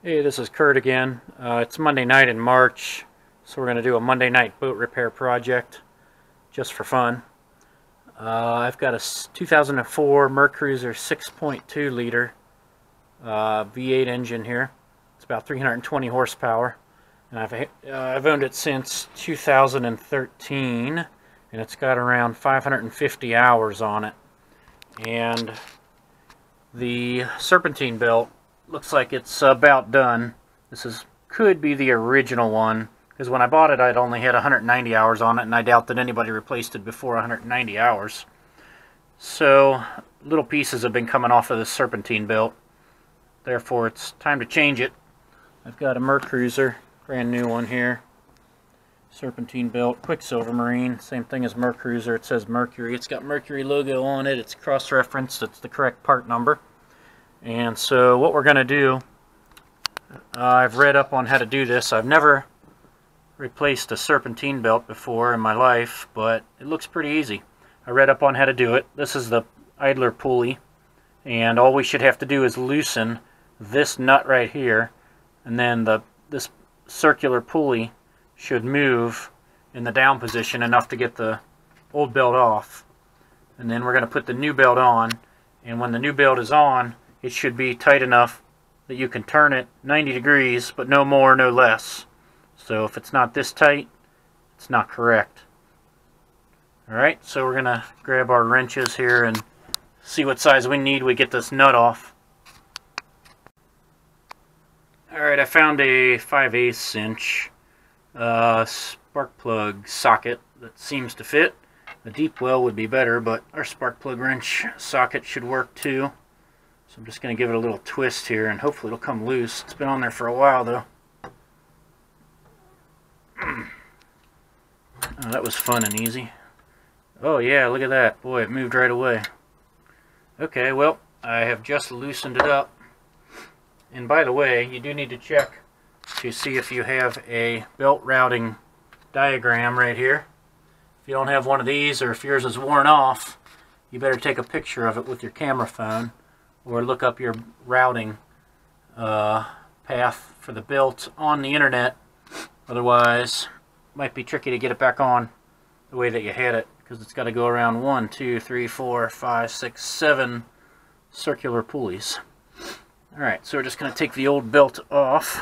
Hey, this is Kurt again. It's Monday night in March, so we're going to do a Monday night boat repair project just for fun. I've got a 2004 Mercruiser 6.2 liter V8 engine here. It's about 320 horsepower, and I've owned it since 2013, and it's got around 550 hours on it. And the Serpentine belt looks like it's about done. Could be the original one, because when I bought it I'd only had 190 hours on it, and I doubt that anybody replaced it before 190 hours. So little pieces have been coming off of the Serpentine belt, therefore it's time to change it. I've got a Mercruiser, brand new one here, Serpentine belt, Quicksilver Marine, same thing as Mercruiser. It says Mercury, it's got Mercury logo on it, it's cross-referenced, it's the correct part number. And so what we're going to do, I've read up on how to do this. I've never replaced a Serpentine belt before in my life, but it looks pretty easy. I read up on how to do it. This is the idler pulley, and all we should have to do is loosen this nut right here, and then this circular pulley should move in the down position enough to get the old belt off. And then we're going to put the new belt on, and when the new belt is on, it should be tight enough that you can turn it 90 degrees, but no more, no less. So if it's not this tight, it's not correct. Alright, so we're going to grab our wrenches here and see what size we need. We get this nut off. Alright, I found a 5/8 inch spark plug socket that seems to fit. A deep well would be better, but our spark plug wrench socket should work too. So I'm just going to give it a little twist here, and hopefully it'll come loose. It's been on there for a while, though. Oh, that was fun and easy. Oh yeah, look at that. Boy, it moved right away. Okay, well, I have just loosened it up. And by the way, you do need to check to see if you have a belt routing diagram right here. If you don't have one of these, or if yours is worn off, you better take a picture of it with your camera phone, or look up your routing path for the belt on the internet. Otherwise, it might be tricky to get it back on the way that you had it, because it's got to go around 1, 2, 3, 4, 5, 6, 7 circular pulleys. Alright, so we're just going to take the old belt off.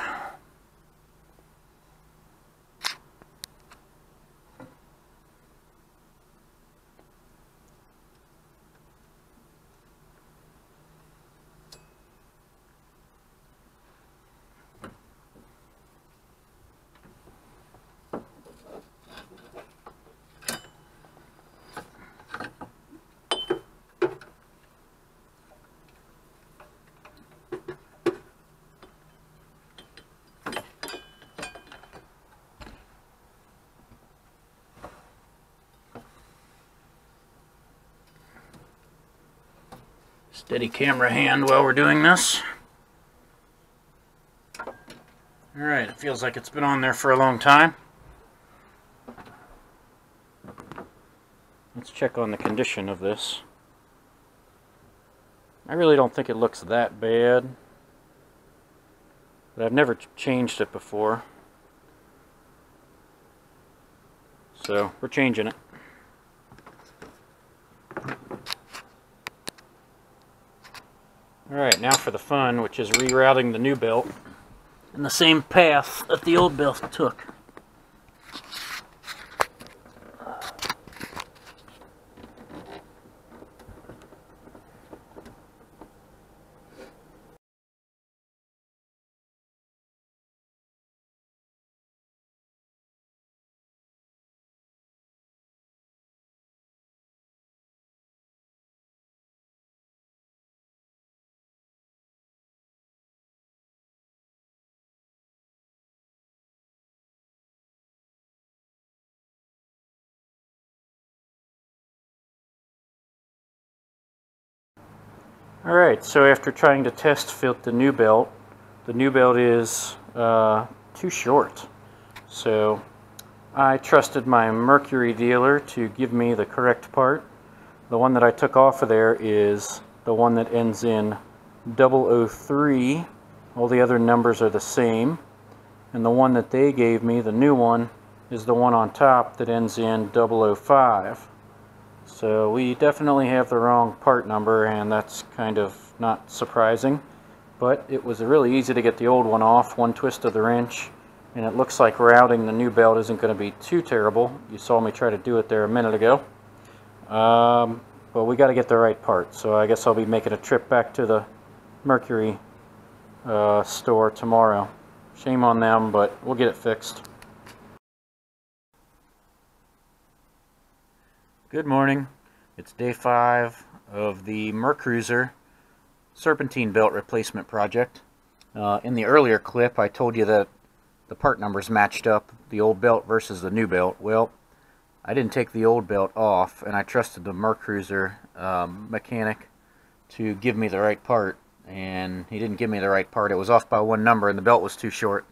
Steady camera hand while we're doing this. Alright, it feels like it's been on there for a long time. Let's check on the condition of this. I really don't think it looks that bad, but I've never changed it before. So, we're changing it. Alright, now for the fun, which is rerouting the new belt in the same path that the old belt took. Alright, so after trying to test fit the new belt is too short. So I trusted my Mercury dealer to give me the correct part. The one that I took off of there is the one that ends in 003 All the other numbers are the same, and the one that they gave me, the new one, is the one on top that ends in 005. So we definitely have the wrong part number, and that's kind of not surprising. But it was really easy to get the old one off, one twist of the wrench, and it looks like routing the new belt isn't going to be too terrible. You saw me try to do it there a minute ago. But we got to get the right part, so I guess I'll be making a trip back to the Mercury store tomorrow. Shame on them, but we'll get it fixed. Good morning. It's day 5 of the Mercruiser Serpentine belt replacement project. In the earlier clip I told you that the part numbers matched up, the old belt versus the new belt. Well, I didn't take the old belt off, and I trusted the Mercruiser mechanic to give me the right part, and he didn't give me the right part. It was off by one number and the belt was too short.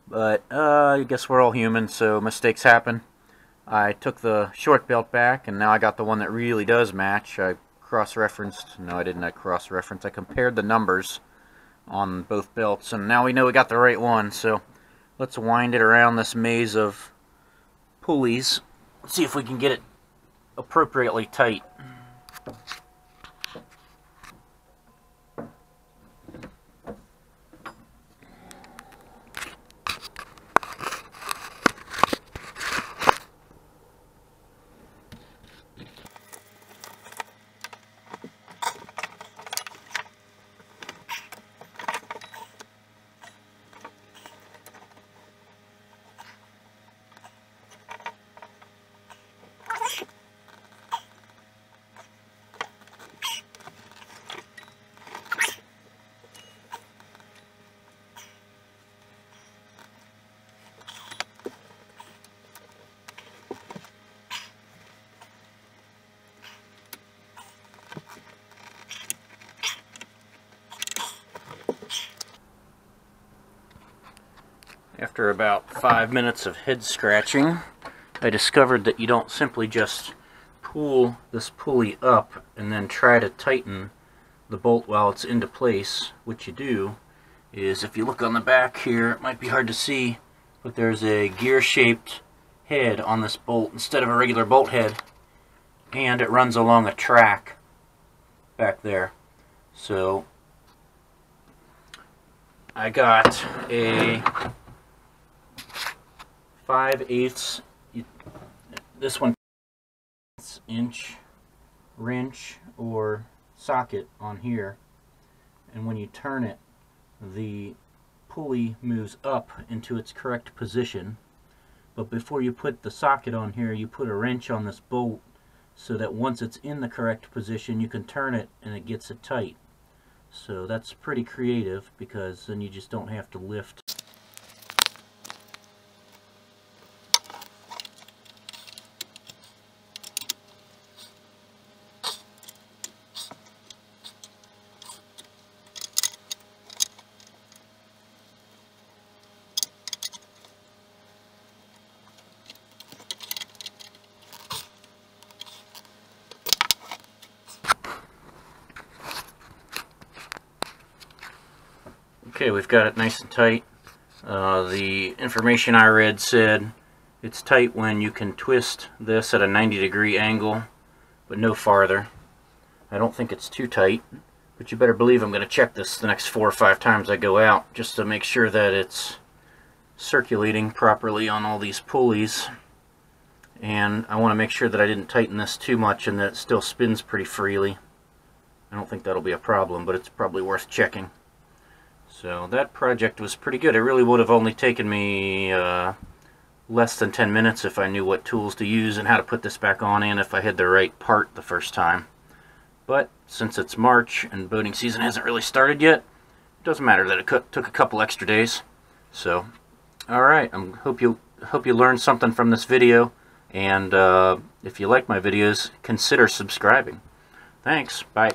But I guess we're all human, so mistakes happen. I took the short belt back, and now I got the one that really does match. I cross-referenced. No, I didn't. I cross-referenced. I compared the numbers on both belts, and now we know we got the right one. So let's wind it around this maze of pulleys. Let's see if we can get it appropriately tight. After about 5 minutes of head scratching, I discovered that you don't simply just pull this pulley up and then try to tighten the bolt while it's into place. What you do is, if you look on the back here, it might be hard to see, but there's a gear-shaped head on this bolt instead of a regular bolt head, and it runs along a track back there. So I got a 5/8, this one, inch wrench or socket on here, and when you turn it, the pulley moves up into its correct position. But before you put the socket on here, you put a wrench on this bolt so that once it's in the correct position, you can turn it and it gets it tight. So that's pretty creative, because then you just don't have to lift. Okay, we've got it nice and tight. The information I read said it's tight when you can twist this at a 90-degree angle, but no farther. I don't think it's too tight, but you better believe I'm going to check this the next 4 or 5 times I go out, just to make sure that it's circulating properly on all these pulleys. And I want to make sure that I didn't tighten this too much and that it still spins pretty freely. I don't think that'll be a problem, but it's probably worth checking. So that project was pretty good. It really would have only taken me less than 10 minutes if I knew what tools to use and how to put this back on, and if I had the right part the first time. But since it's March and boating season hasn't really started yet, it doesn't matter that it took a couple extra days. So, alright, I hope you learned something from this video, and if you like my videos, consider subscribing. Thanks, bye.